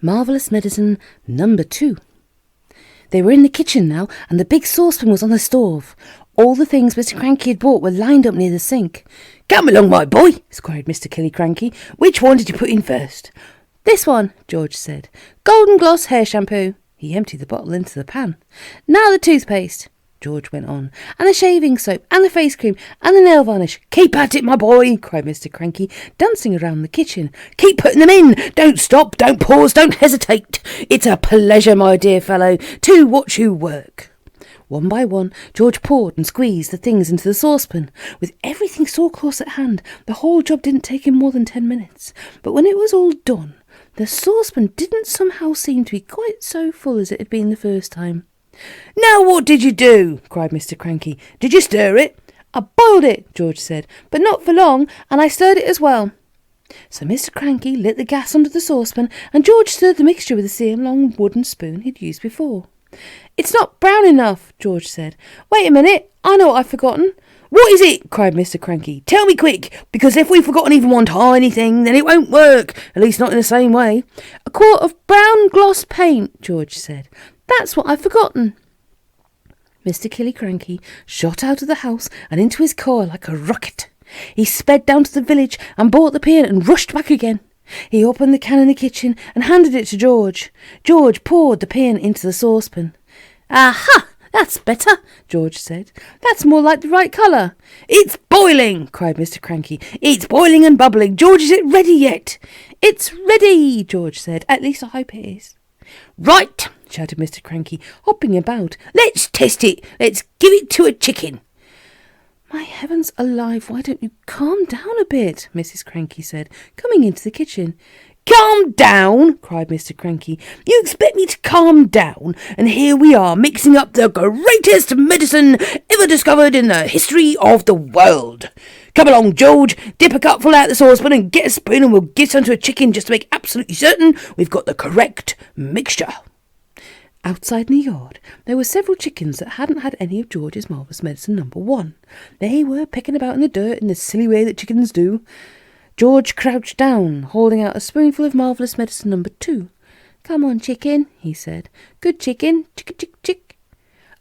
Marvellous medicine number 2. They were in the kitchen now, and the big saucepan was on the stove. All the things Mr. Kranky had bought were lined up near the sink. "Come along, my boy," squealed Mr. Kranky. "Which one did you put in first?" "This one," George said. "Golden Gloss hair shampoo." He emptied the bottle into the pan. "Now the toothpaste," George went on, "and the shaving soap, and the face cream, and the nail varnish." "Keep at it, my boy," cried Mr. Kranky, dancing around the kitchen. "Keep putting them in. Don't stop, don't pause, don't hesitate. It's a pleasure, my dear fellow, to watch you work." One by one, George poured and squeezed the things into the saucepan. With everything so close at hand, the whole job didn't take him more than 10 minutes. But when it was all done, the saucepan didn't somehow seem to be quite so full as it had been the first time. "Now what did you do?" cried Mr. Kranky. "Did you stir it?" "I boiled it," George said, "but not for long, and I stirred it as well." So Mr. Kranky lit the gas under the saucepan, and George stirred the mixture with the same long wooden spoon he'd used before. "It's not brown enough," George said. "Wait a minute, I know what I've forgotten." "What is it?" cried Mr. Kranky. "Tell me quick, because if we've forgotten even one tiny thing, then it won't work, at least not in the same way." "A quart of brown gloss paint," George said. "That's what I've forgotten." Mr. Kranky shot out of the house and into his car like a rocket. He sped down to the village and bought the paint and rushed back again. He opened the can in the kitchen and handed it to George. George poured the paint into the saucepan. "Aha! That's better," George said. "That's more like the right colour." "It's boiling!" cried Mr. Kranky. "It's boiling and bubbling. George, is it ready yet?" "It's ready," George said. "At least I hope it is." "Right!" shouted Mr. Kranky, hopping about. "Let's test it. Let's give it to a chicken." "My heavens alive, why don't you calm down a bit?" Mrs. Kranky said, coming into the kitchen. "Calm down!" cried Mr. Kranky. "You expect me to calm down? And here we are, mixing up the greatest medicine ever discovered in the history of the world. Come along, George, dip a cupful out of the saucepan and get a spoon, and we'll give some to a chicken just to make absolutely certain we've got the correct mixture." Outside in the yard, there were several chickens that hadn't had any of George's marvellous medicine number 1. They were pecking about in the dirt in the silly way that chickens do. George crouched down, holding out a spoonful of marvellous medicine number 2. "Come on, chicken," he said. "Good chicken, chick, chick, chick."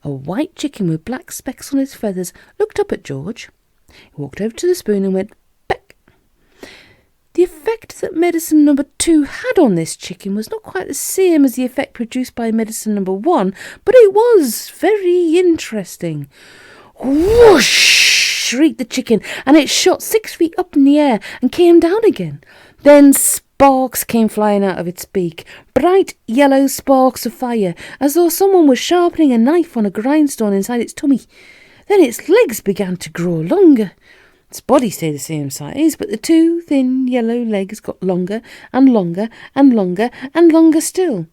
A white chicken with black specks on his feathers looked up at George. He walked over to the spoon and went peck. The effect that medicine number 2 had on this chicken was not quite the same as the effect produced by medicine number 1, but it was very interesting. "Whoosh!" shrieked the chicken, and it shot 6 feet up in the air and came down again. Then sparks came flying out of its beak, bright yellow sparks of fire, as though someone was sharpening a knife on a grindstone inside its tummy. Then its legs began to grow longer. Its body stayed the same size, but the 2 thin yellow legs got longer and longer and longer and longer still.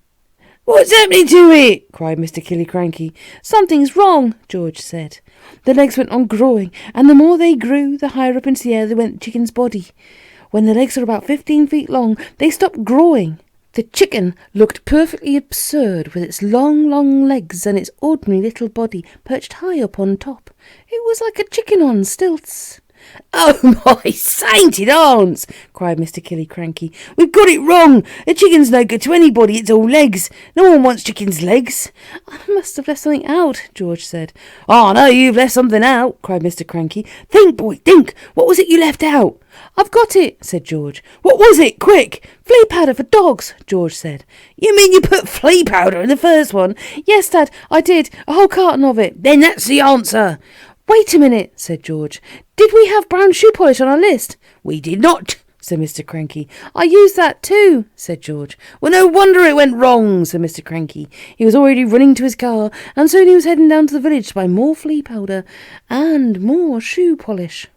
"What's happening to it?" cried Mr. Kranky. "Something's wrong," George said. The legs went on growing, and the more they grew, the higher up into the air they went the chicken's body. When the legs were about 15 feet long, they stopped growing. The chicken looked perfectly absurd with its long, long legs and its ordinary little body perched high up on top. It was like a chicken on stilts. "Oh, my sainted aunts!" cried Mr. Kranky. "We've got it wrong. The chicken's no good to anybody. It's all legs. No one wants chicken's legs." "I must have left something out," George said. "Oh, no, you've left something out," cried Mr. Kranky. "Think, boy, think. What was it you left out?" "I've got it," said George. "What was it? Quick!" "Flea powder for dogs," George said. "You mean you put flea powder in the first one?" "Yes, Dad, I did. A whole carton of it." "Then that's the answer." "Wait a minute," said George. "Did we have brown shoe polish on our list?" "We did not," said Mr. Kranky. "I used that too," said George. "Well, no wonder it went wrong," said Mr. Kranky. He was already running to his car, and soon he was heading down to the village to buy more flea powder and more shoe polish.